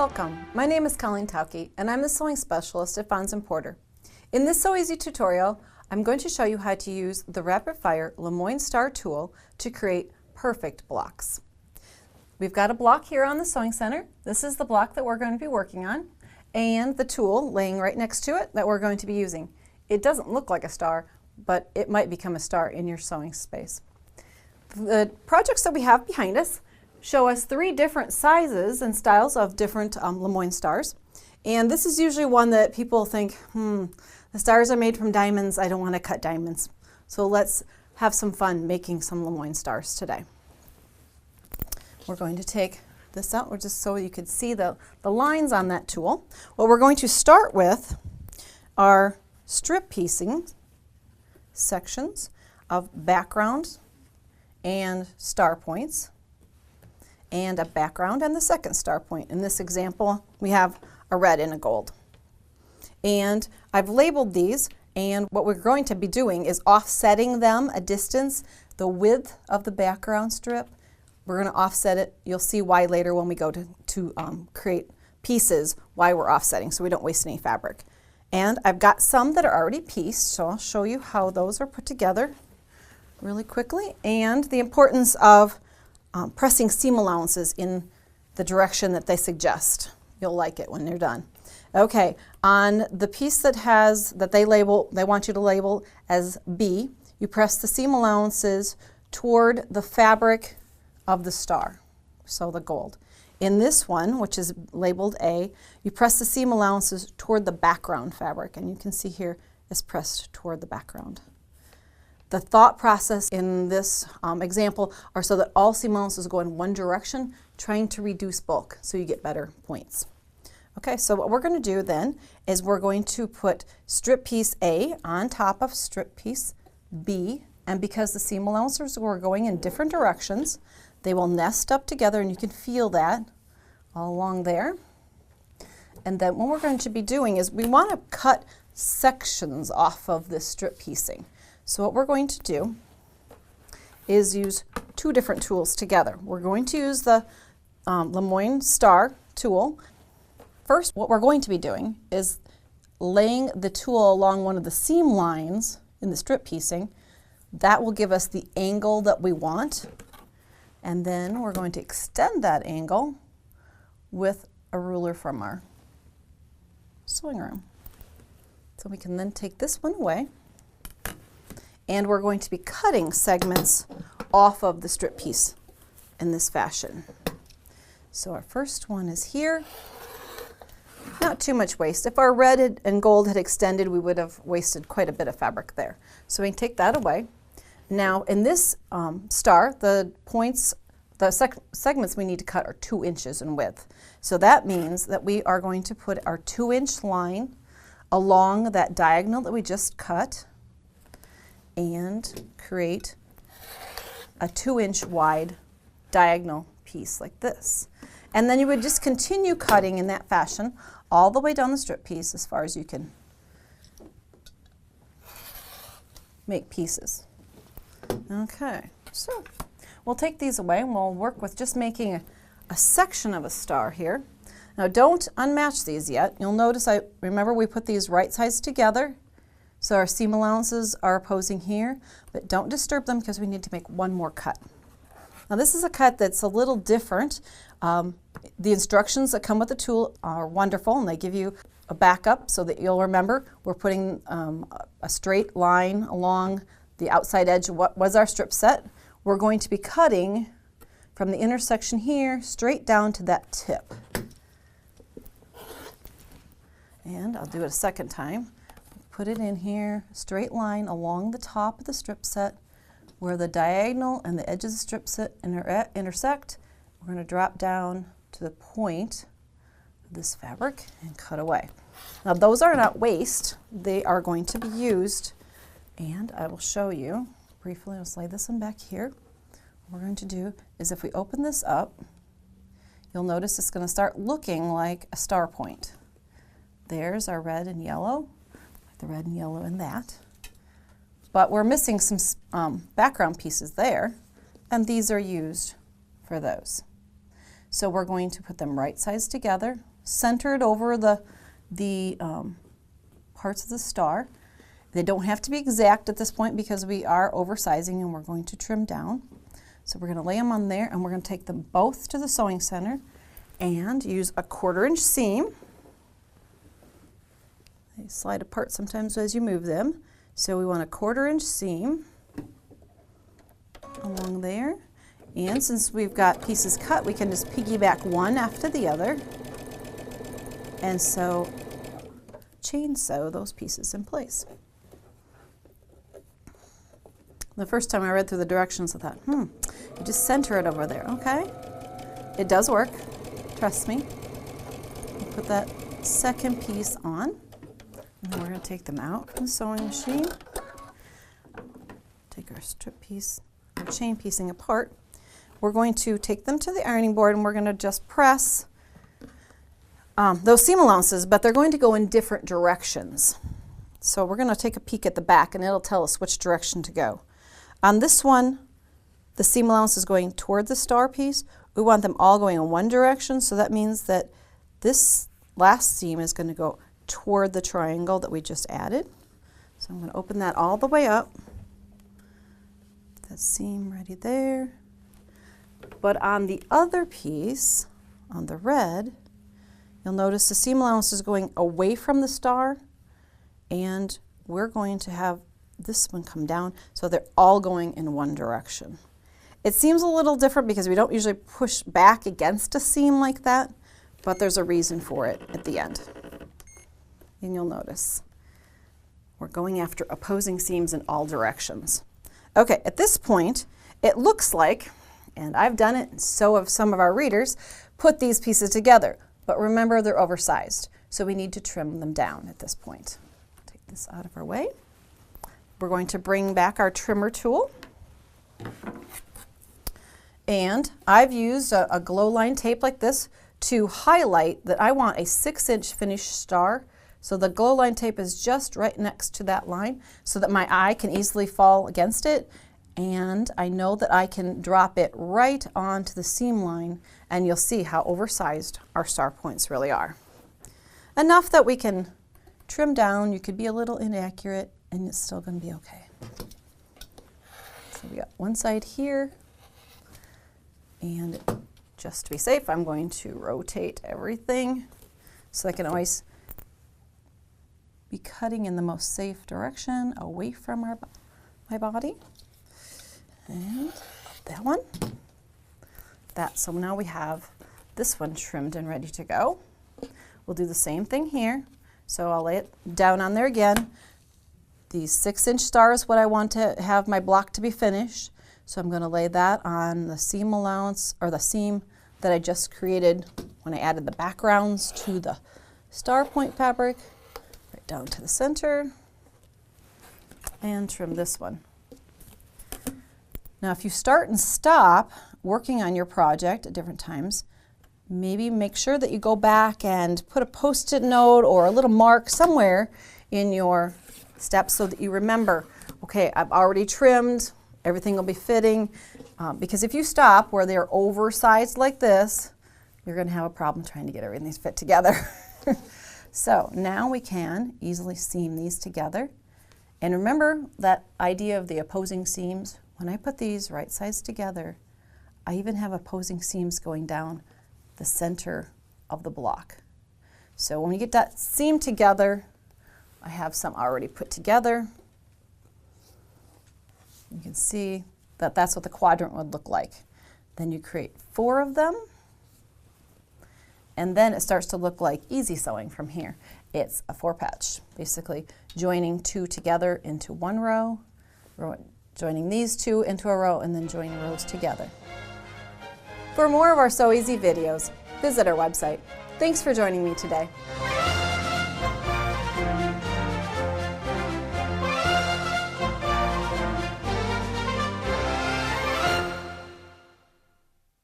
Welcome, my name is Colleen Tauke and I'm the sewing specialist at Fons & Porter. In this Sew Easy tutorial, I'm going to show you how to use the rapid fire LeMoyne Star tool to create perfect blocks. We've got a block here on the Sewing Center. This is the block that we're going to be working on and the tool laying right next to it that we're going to be using. It doesn't look like a star, but it might become a star in your sewing space. The projects that we have behind us show us 3 different sizes and styles of different LeMoyne stars. And this is usually one that people think, the stars are made from diamonds, I don't want to cut diamonds. So let's have some fun making some LeMoyne stars today. We're going to take this out, just so you can see the lines on that tool. What we're going to start with are strip piecing sections of background and star points, and a background and the second star point. In this example, we have a red and a gold. And I've labeled these, and what we're going to be doing is offsetting them a distance. The width of the background strip, we're going to offset it. You'll see why later when we go to create pieces, why we're offsetting, so we don't waste any fabric. And I've got some that are already pieced, so I'll show you how those are put together really quickly, and the importance of pressing seam allowances in the direction that they suggest. You'll like it when they're done. Okay, on the piece that they want you to label as B, you press the seam allowances toward the fabric of the star, so the gold. In this one, which is labeled A, you press the seam allowances toward the background fabric, and you can see here it's pressed toward the background. The thought process in this example are so that all seam allowances go in one direction, trying to reduce bulk so you get better points. Okay, so what we're going to do then is we're going to put strip piece A on top of strip piece B, and because the seam allowances were going in different directions, they will nest up together, and you can feel that all along there. And then what we're going to be doing is we want to cut sections off of this strip piecing. So what we're going to do is use 2 different tools together. We're going to use the LeMoyne Star tool. First, what we're going to be doing is laying the tool along one of the seam lines in the strip piecing. That will give us the angle that we want. And then we're going to extend that angle with a ruler from our sewing room. So we can then take this one away. And we're going to be cutting segments off of the strip piece in this fashion. So our first one is here. Not too much waste. If our red and gold had extended, we would have wasted quite a bit of fabric there. So we can take that away. Now in this star, the segments we need to cut are 2 inches in width. So that means that we are going to put our 2-inch line along that diagonal that we just cut, and create a 2-inch wide diagonal piece like this. And then you would just continue cutting in that fashion all the way down the strip piece as far as you can make pieces. Okay, so we'll take these away and we'll work with just making a section of a star here. Now don't unmatch these yet. You'll notice remember we put these right sides together. So our seam allowances are opposing here, but don't disturb them because we need to make one more cut. Now this is a cut that's a little different. The instructions that come with the tool are wonderful, and they give you a backup so that you'll remember we're putting a straight line along the outside edge of what was our strip set. We're going to be cutting from the intersection here straight down to that tip. And I'll do it a second time. Put it in here, straight line along the top of the strip set where the diagonal and the edges of the strip set intersect. We're going to drop down to the point of this fabric and cut away. Now those are not waste, they are going to be used, and I will show you briefly. I'll slide this one back here. What we're going to do is if we open this up, you'll notice it's going to start looking like a star point. There's our red and yellow. The red and yellow in that, but we're missing some background pieces there, and these are used for those. So we're going to put them right sides together centered over the parts of the star. They don't have to be exact at this point because we are oversizing and we're going to trim down. So we're going to lay them on there and we're going to take them both to the sewing center and use a 1/4 inch seam. They slide apart sometimes as you move them. So we want a 1/4 inch seam along there. And since we've got pieces cut, we can just piggyback one after the other and chain sew those pieces in place. The first time I read through the directions, I thought, you just center it over there. Okay, it does work, trust me. We'll put that second piece on, and then we're going to take them out from the sewing machine. Take our strip piece, our chain piecing apart. We're going to take them to the ironing board and we're going to just press those seam allowances, but they're going to go in different directions. So we're going to take a peek at the back and it'll tell us which direction to go. On this one, the seam allowance is going toward the star piece. We want them all going in one direction, so that means that this last seam is going to go toward the triangle that we just added. So I'm going to open that all the way up. That seam ready there. But on the other piece, on the red, you'll notice the seam allowance is going away from the star, and we're going to have this one come down, so they're all going in one direction. It seems a little different because we don't usually push back against a seam like that, but there's a reason for it at the end. And you'll notice we're going after opposing seams in all directions. Okay, at this point, it looks like, and I've done it, and so have some of our readers, put these pieces together. But remember, they're oversized, so we need to trim them down at this point. Take this out of our way. We're going to bring back our trimmer tool. And I've used a glow line tape like this to highlight that I want a 6-inch finished star. So the glow line tape is just right next to that line so that my eye can easily fall against it. And I know that I can drop it right onto the seam line, and you'll see how oversized our star points really are. Enough that we can trim down. You could be a little inaccurate and it's still going to be okay. So we got one side here, and just to be safe, I'm going to rotate everything so I can always be cutting in the most safe direction away from my body. And that one. So now we have this one trimmed and ready to go. We'll do the same thing here. So I'll lay it down on there again. The 6-inch star is what I want to have my block to be finished. So I'm going to lay that on the seam allowance, or the seam that I just created when I added the backgrounds to the star point fabric, right down to the center, and trim this one. Now if you start and stop working on your project at different times, maybe make sure that you go back and put a post-it note or a little mark somewhere in your steps so that you remember, okay, I've already trimmed, everything will be fitting. Because if you stop where they're oversized like this, you're going to have a problem trying to get everything fit together. So now we can easily seam these together. And remember that idea of the opposing seams. When I put these right sides together, I even have opposing seams going down the center of the block. So when we get that seam together, I have some already put together. You can see that that's what the quadrant would look like. Then you create 4 of them, and then it starts to look like easy sewing from here. It's a 4-patch, basically joining 2 together into one row, joining these 2 into a row, and then joining rows together. For more of our Sew Easy videos, visit our website. Thanks for joining me today.